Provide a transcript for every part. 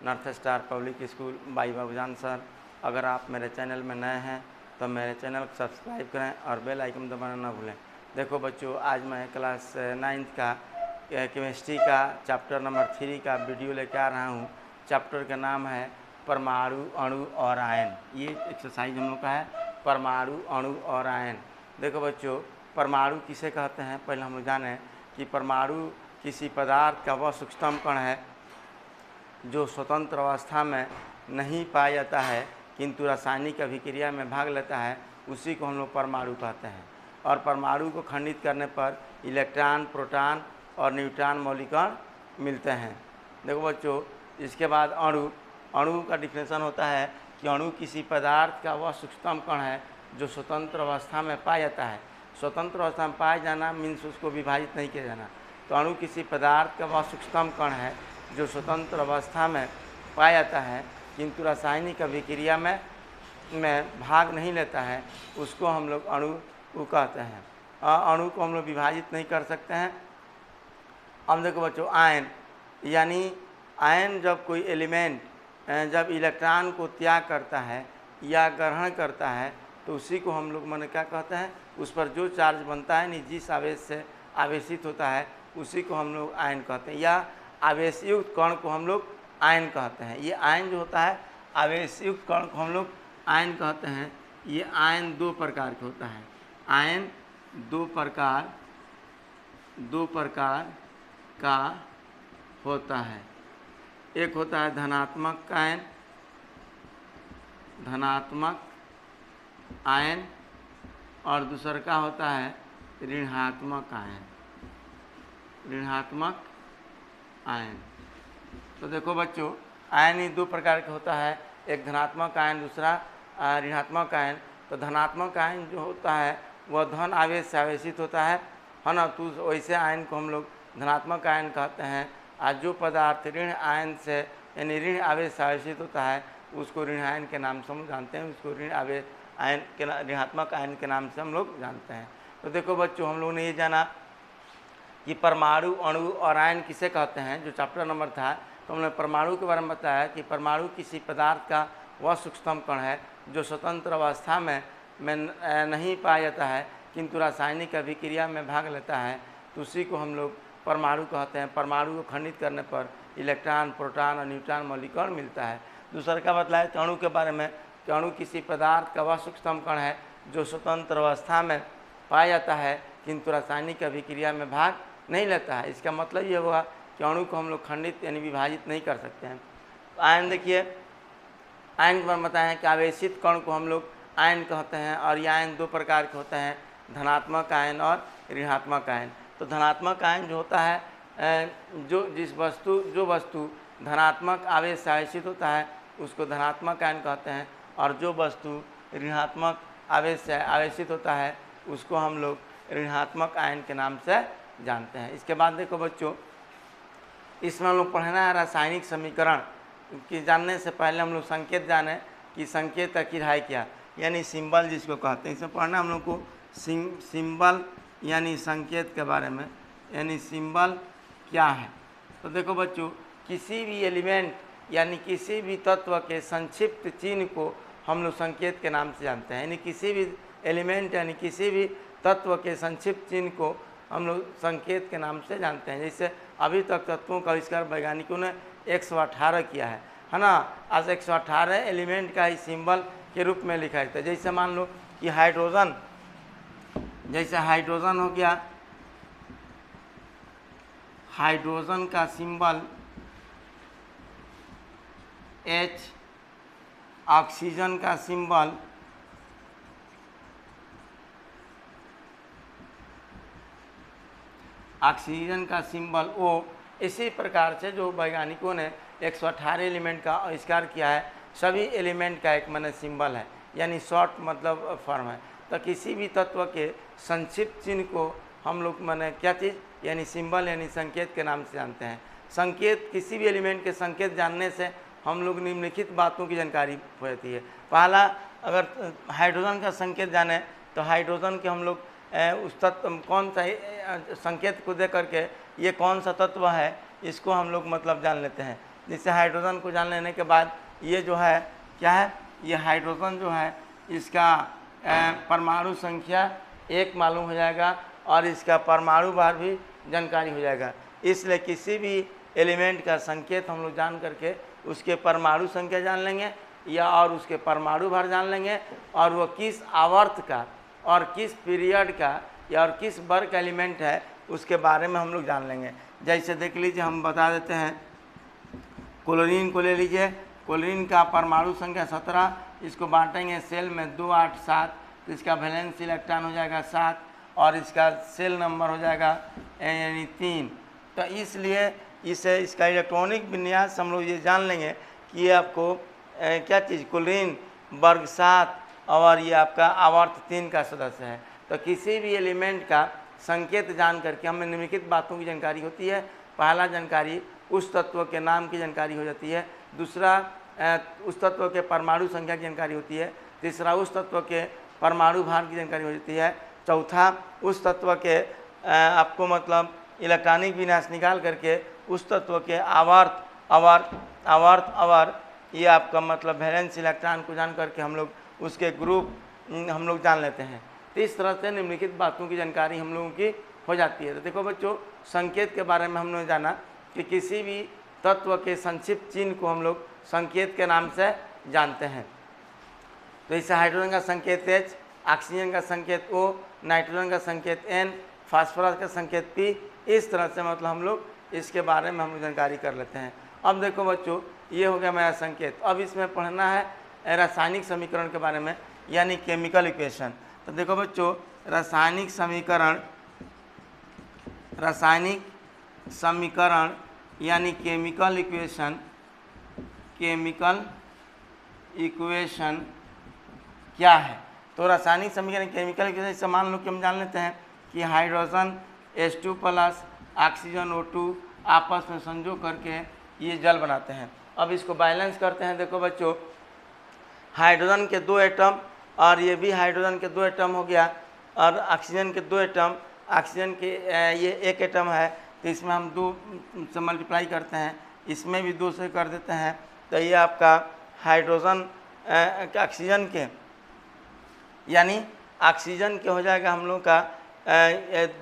North star public school by Babujan sir. अगर आप मेरे चैनल में नए हैं तो मेरे चैनल को सब्सक्राइब करें और बेल आइकन दबाना ना भूलें। देखो बच्चों, आज मैं क्लास 9th का केमिस्ट्री का चैप्टर नंबर 3 का वीडियो लेकर आ रहा हूँ। चैप्टर का नाम है परमाणु, अणु और आयन। ये एक्सरसाइज हम लोग का है, परमाणु, अणु और आयन। देखो बच्चों, परमाणु किसे कहते हैं पहले हम लोग जानें कि परमाणु किसी पदार्थ का वह सूक्ष्मतम कण है जो स्वतंत्र अवस्था में नहीं पाया जाता है किंतु रासायनिक अभिक्रिया में भाग लेता है, उसी को हम लोग परमाणु कहते हैं। और परमाणु को खंडित करने पर इलेक्ट्रॉन, प्रोटॉन और न्यूट्रॉन मौलिक कण मिलते हैं। देखो बच्चों, इसके बाद अणु। अणु का डिफिनेशन होता है कि अणु किसी पदार्थ का वह सूक्ष्मतम कण है जो स्वतंत्र अवस्था में पाया जाता है। स्वतंत्र अवस्था में पाया जाना मीन्स उसको विभाजित नहीं किया जाना। तो अणु किसी पदार्थ का वह सूक्ष्मतम कण है जो स्वतंत्र अवस्था में पाया जाता है किंतु रासायनिक अभिक्रिया में भाग नहीं लेता है, उसको हम लोग अणु कहते हैं। अणु को हम लोग विभाजित नहीं कर सकते हैं। अब देखो बच्चों, आयन यानी आयन जब कोई एलिमेंट जब इलेक्ट्रॉन को त्याग करता है या ग्रहण करता है तो उसी को हम लोग माने क्या कहते हैं, उस पर जो चार्ज बनता है जिस आवेश से आवेशित होता है उसी को हम लोग आयन कहते हैं, या आवेशयुक्त कण को हम लोग आयन कहते हैं। ये आयन जो होता है, आवेशयुक्त कण को हम लोग आयन कहते हैं। ये आयन दो प्रकार का होता है। आयन दो प्रकार का होता है। एक होता है धनात्मक आयन, और दूसरा का होता है ऋणात्मक आयन। तो देखो बच्चों, आयन ही दो प्रकार का होता है, एक धनात्मक आयन, दूसरा ऋणात्मक आयन। तो धनात्मक आयन जो होता है वह धन आवेश से आवेशित होता है ना। तो वैसे आयन को हम लोग धनात्मक आयन कहते हैं। आज जो पदार्थ ऋण आयन से यानी ऋण आवेश से आवेशित होता है उसको ऋण आयन के नाम से हम जानते हैं, उसको ऋण आवेश आयन के ऋणात्मक आयन के नाम से हम लोग जानते हैं। तो देखो बच्चों, हम लोगों ने ये जाना कि परमाणु, अणु और आयन किसे कहते हैं। जो चैप्टर नंबर था तो हमने परमाणु के बारे में बताया कि परमाणु किसी पदार्थ का वह सूक्ष्मतम कण है जो स्वतंत्र अवस्था में नहीं पाया जाता है किंतु रासायनिक अभिक्रिया में भाग लेता है, तो उसी को हम लोग परमाणु कहते हैं। परमाणु को खंडित करने पर इलेक्ट्रॉन, प्रोटॉन और न्यूट्रॉन मौलिक कण मिलता है। दूसरा का मतलब है अणु के बारे में कि अणु किसी पदार्थ का वह सूक्ष्मतम कण है जो स्वतंत्र अवस्था में पाया जाता है किंतु रासायनिक अभिक्रिया में भाग नहीं लेता है। इसका मतलब ये हुआ कि अणु को हम लोग खंडित यानी विभाजित नहीं कर सकते हैं। आयन देखिए, आयन के बारे में बताया है कि आवेशित कण को हम लोग आयन कहते हैं। और ये आयन दो प्रकार के होते हैं, धनात्मक आयन और ऋणात्मक आयन। तो धनात्मक आयन जो होता है, जो वस्तु धनात्मक आवेश से आवेशित होता है उसको धनात्मक आयन कहते हैं, और जो वस्तु ऋणात्मक आवेश से आवेशित होता है उसको हम लोग ऋणात्मक आयन के नाम से जानते हैं। इसके बाद देखो बच्चों, इसमें हम लोग पढ़ना है रासायनिक समीकरण कि जानने से पहले हम लोग संकेत जाने कि संकेत आखिर है क्या, यानी सिंबल जिसको कहते हैं। इसमें पढ़ना हम लोग को सिंबल यानी संकेत के बारे में, यानी सिंबल क्या है। तो देखो बच्चों, किसी भी एलिमेंट यानी किसी भी तत्व के संक्षिप्त चिन्ह को हम लोग संकेत के नाम से जानते हैं। यानी किसी भी एलिमेंट यानी किसी भी तत्व के संक्षिप्त चिन्ह को हम लोग संकेत के नाम से जानते हैं। जैसे अभी तक तत्वों का आविष्कार वैज्ञानिकों ने 118 किया है ना। आज 118 एलिमेंट का ही सिंबल के रूप में लिखा जाता है। जैसे मान लो कि हाइड्रोजन, जैसे हाइड्रोजन हो गया, हाइड्रोजन का सिंबल H, ऑक्सीजन का सिंबल O। इसी प्रकार से जो वैज्ञानिकों ने 118 एलिमेंट का आविष्कार किया है, सभी एलिमेंट का एक माने सिंबल है, यानी शॉर्ट मतलब फॉर्म है। तो किसी भी तत्व के संक्षिप्त चिन्ह को हम लोग माने क्या चीज़, यानी सिंबल यानी संकेत के नाम से जानते हैं। संकेत, किसी भी एलिमेंट के संकेत जानने से हम लोग निम्नलिखित बातों की जानकारी होती है। पहला, अगर हाइड्रोजन का संकेत जाने तो हाइड्रोजन के हम लोग उस तत्व कौन सा संकेत को दे करके ये कौन सा तत्व है इसको हम लोग मतलब जान लेते हैं। जैसे हाइड्रोजन को जान लेने के बाद ये जो है क्या है, ये हाइड्रोजन जो है इसका परमाणु संख्या 1 मालूम हो जाएगा और इसका परमाणु भार भी जानकारी हो जाएगा। इसलिए किसी भी एलिमेंट का संकेत हम लोग जान करके उसके परमाणु संख्या जान लेंगे या और उसके परमाणु भार जान लेंगे और वो किस आवर्त का और किस पीरियड का या और किस वर्ग का एलिमेंट है उसके बारे में हम लोग जान लेंगे। जैसे देख लीजिए, हम बता देते हैं, क्लोरीन को ले लीजिए। क्लोरीन का परमाणु संख्या 17, इसको बांटेंगे सेल में 2, 8, 7, तो इसका वैलेंस इलेक्ट्रॉन हो जाएगा 7 और इसका सेल नंबर हो जाएगा यानी 3। तो इसलिए इसे इसका इलेक्ट्रॉनिक विन्यास हम लोग ये जान लेंगे कि ये आपको क्या चीज़, क्लोरीन वर्ग 7 और ये आपका आवर्त 3 का सदस्य है। तो किसी भी एलिमेंट का संकेत जान करके हमें निम्नलिखित बातों की जानकारी होती है। पहला जानकारी उस तत्व के नाम की जानकारी हो जाती है, दूसरा उस तत्व के परमाणु संख्या की जानकारी होती है, तीसरा उस तत्व के परमाणु भार की जानकारी हो जाती है, चौथा उस तत्व के आपको मतलब इलेक्ट्रॉनिक विन्यास निकाल करके उस तत्व के आवर्त ये आपका मतलब वैलेंस इलेक्ट्रॉन को जान करके हम लोग उसके ग्रुप हम लोग जान लेते हैं। तो इस तरह से निम्नलिखित बातों की जानकारी हम लोगों की हो जाती है। तो देखो बच्चों, संकेत के बारे में हमने जाना कि किसी भी तत्व के संक्षिप्त चिन्ह को हम लोग संकेत के नाम से जानते हैं। तो इससे हाइड्रोजन का संकेत H, ऑक्सीजन का संकेत O, नाइट्रोजन का संकेत N, फास्फोरस का संकेत P, इस तरह से मतलब हम लोग इसके बारे में हम लोग जानकारी कर लेते हैं। अब देखो बच्चों, ये हो गया मेरा संकेत। अब इसमें पढ़ना है रासायनिक समीकरण के बारे में, यानी केमिकल इक्वेशन। तो देखो बच्चों, रासायनिक समीकरण यानी केमिकल इक्वेशन क्या है। तो रासायनिक समीकरण केमिकल इक्वेशन से मान लो कि हम जान लेते हैं कि hydrogen H2 plus oxygen O2 आपस में संजोग करके ये जल बनाते हैं। अब इसको बैलेंस करते हैं। देखो बच्चों, हाइड्रोजन के 2 एटम और ये भी हाइड्रोजन के 2 एटम हो गया और ऑक्सीजन के 2 एटम, ऑक्सीजन के ये 1 एटम है, तो इसमें हम 2 से मल्टीप्लाई करते हैं, इसमें भी 2 से कर देते हैं। तो ये आपका हाइड्रोजन ऑक्सीजन के यानी ऑक्सीजन के हो जाएगा हम लोग का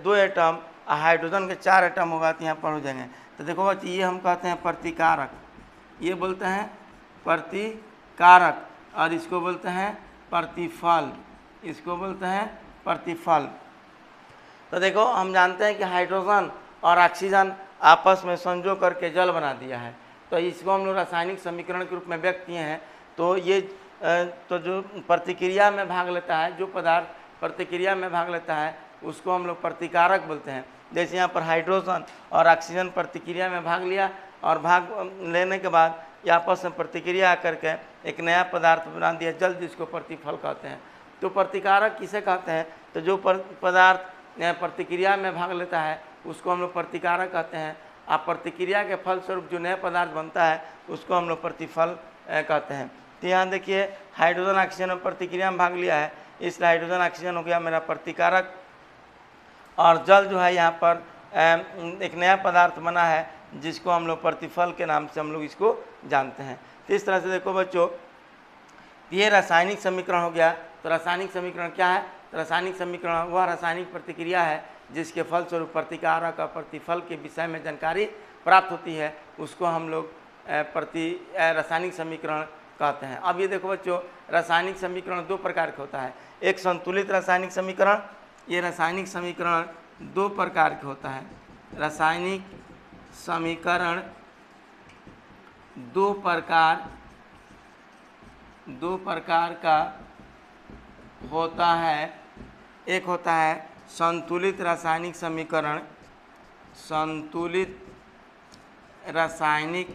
2 एटम, हाइड्रोजन के 4 एटम होगा, तो यहाँ पर हो जाएंगे। तो देखो बच्चे, ये हम कहते हैं प्रतिकारक, ये बोलते हैं प्रतिकारक और इसको बोलते हैं प्रतिफल, इसको बोलते हैं प्रतिफल। तो देखो, हम जानते हैं कि हाइड्रोजन और ऑक्सीजन आपस में संजोग करके जल बना दिया है, तो इसको हम लोग रासायनिक समीकरण के रूप में व्यक्त किए हैं। तो ये तो जो प्रतिक्रिया में भाग लेता है, जो पदार्थ प्रतिक्रिया में भाग लेता है उसको हम लोग प्रतिकारक बोलते हैं। जैसे यहाँ पर हाइड्रोजन और ऑक्सीजन प्रतिक्रिया में भाग लिया और भाग लेने के बाद ये आपस में प्रतिक्रिया करके एक नया पदार्थ बना दिया जल, जिसको प्रतिफल कहते हैं। तो प्रतिकारक किसे कहते हैं, तो जो पदार्थ प्रतिक्रिया में भाग लेता है उसको हम लोग प्रतिकारक कहते हैं। आप प्रतिक्रिया के फलस्वरूप जो नया पदार्थ बनता है उसको हम लोग प्रतिफल कहते हैं। तो यहाँ देखिए, हाइड्रोजन ऑक्सीजन में प्रतिक्रिया में भाग लिया है, इसलिए हाइड्रोजन ऑक्सीजन हो गया मेरा प्रतिकारक और जल जो है यहाँ पर एक नया पदार्थ बना है जिसको हम लोग प्रतिफल के नाम से हम लोग इसको जानते हैं। तो इस तरह से देखो बच्चों, ये रासायनिक समीकरण हो गया। तो रासायनिक समीकरण क्या है, तो रासायनिक समीकरण वह रासायनिक प्रतिक्रिया है जिसके फलस्वरूप प्रतिकारक और प्रतिफल के विषय में जानकारी प्राप्त होती है, उसको हम लोग रासायनिक समीकरण कहते हैं। अब ये देखो बच्चों, रासायनिक समीकरण 2 प्रकार का होता है। एक संतुलित रासायनिक समीकरण, ये रासायनिक समीकरण 2 प्रकार के होता है। रासायनिक समीकरण 2 प्रकार का होता है। एक होता है संतुलित रासायनिक समीकरण, संतुलित रासायनिक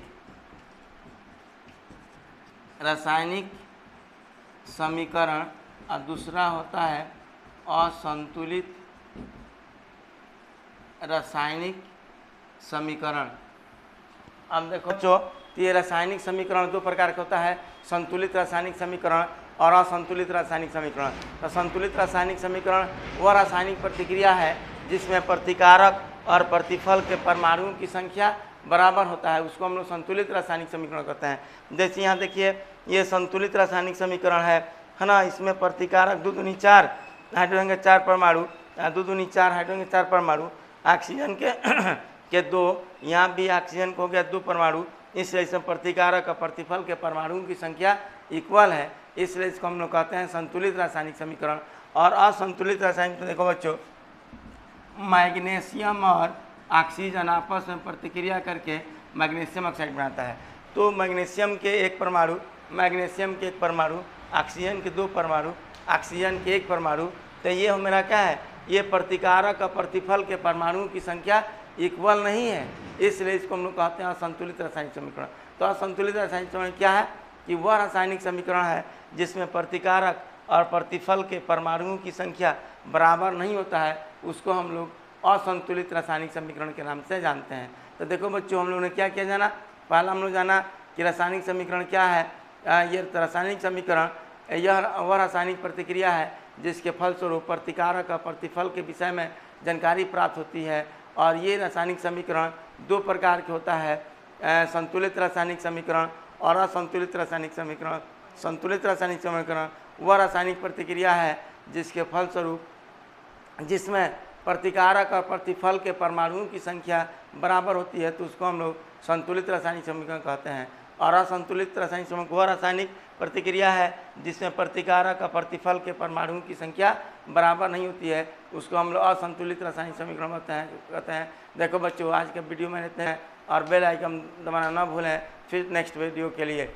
समीकरण और दूसरा होता है असंतुलित रासायनिक समीकरण। अब देखो बच्चों, ये रासायनिक समीकरण 2 प्रकार का होता है, संतुलित रासायनिक समीकरण और असंतुलित रासायनिक समीकरण। तो संतुलित रासायनिक समीकरण वह रासायनिक प्रतिक्रिया है जिसमें प्रतिकारक और प्रतिफल के परमाणुओं की संख्या बराबर होता है उसको हम लोग संतुलित रासायनिक समीकरण कहते हैं। जैसे यहाँ देखिए ये संतुलित रासायनिक समीकरण है ना, इसमें प्रतिकारक 2 दूनी 4 हाइड्रोजन के 4 परमाणु, 2 दूनी 4 हाइड्रोजन के 4 परमाणु, ऑक्सीजन के 2, यहाँ भी ऑक्सीजन को हो गया 2 परमाणु, इसलिए इसमें प्रतिकारक और प्रतिफल के परमाणुओं की संख्या इक्वल है, इसलिए इसको हम लोग कहते हैं संतुलित रासायनिक समीकरण। और असंतुलित रासायनिक, देखो बच्चों, मैग्नीशियम और ऑक्सीजन आपस में प्रतिक्रिया करके मैग्नीशियम ऑक्साइड बनाता है। तो मैग्नीशियम के 1 परमाणु, मैग्नीशियम के 1 परमाणु, ऑक्सीजन के 2 परमाणु, ऑक्सीजन के 1 परमाणु, तो ये मेरा क्या है, ये प्रतिकारक और प्रतिफल के परमाणुओं की संख्या इक्वल नहीं है, इसलिए इसको हम लोग कहते हैं असंतुलित रासायनिक समीकरण। तो असंतुलित रासायनिक समीकरण क्या है कि वह रासायनिक समीकरण है जिसमें प्रतिकारक और प्रतिफल के परमाणुओं की संख्या बराबर नहीं होता है, उसको हम लोग असंतुलित रासायनिक समीकरण के नाम से जानते हैं। तो देखो बच्चों, हम लोगों ने क्या क्या जाना, पहला हम लोग जाना कि रासायनिक समीकरण क्या है। ये रासायनिक समीकरण यह वह रासायनिक प्रतिक्रिया है जिसके फलस्वरूप प्रतिकारक और प्रतिफल के विषय में जानकारी प्राप्त होती है। और ये रासायनिक समीकरण 2 प्रकार के होता है, संतुलित रासायनिक समीकरण और असंतुलित रासायनिक समीकरण। संतुलित रासायनिक समीकरण वह रासायनिक प्रतिक्रिया है जिसके फलस्वरूप जिसमें प्रतिकारक और प्रतिफल के परमाणुओं की संख्या बराबर होती है, तो उसको हम लोग संतुलित रासायनिक समीकरण कहते हैं। और असंतुलित रासायनिक समीकरण वह रासायनिक प्रतिक्रिया है जिसमें प्रतिकारक और प्रतिफल के परमाणुओं की संख्या बराबर नहीं होती है, उसको हम लोग असंतुलित रासायनिक समीकरण कहते हैं। देखो बच्चों, आज के वीडियो में रहते हैं और बेल आइकन दबाना ना भूलें फिर नेक्स्ट वीडियो के लिए।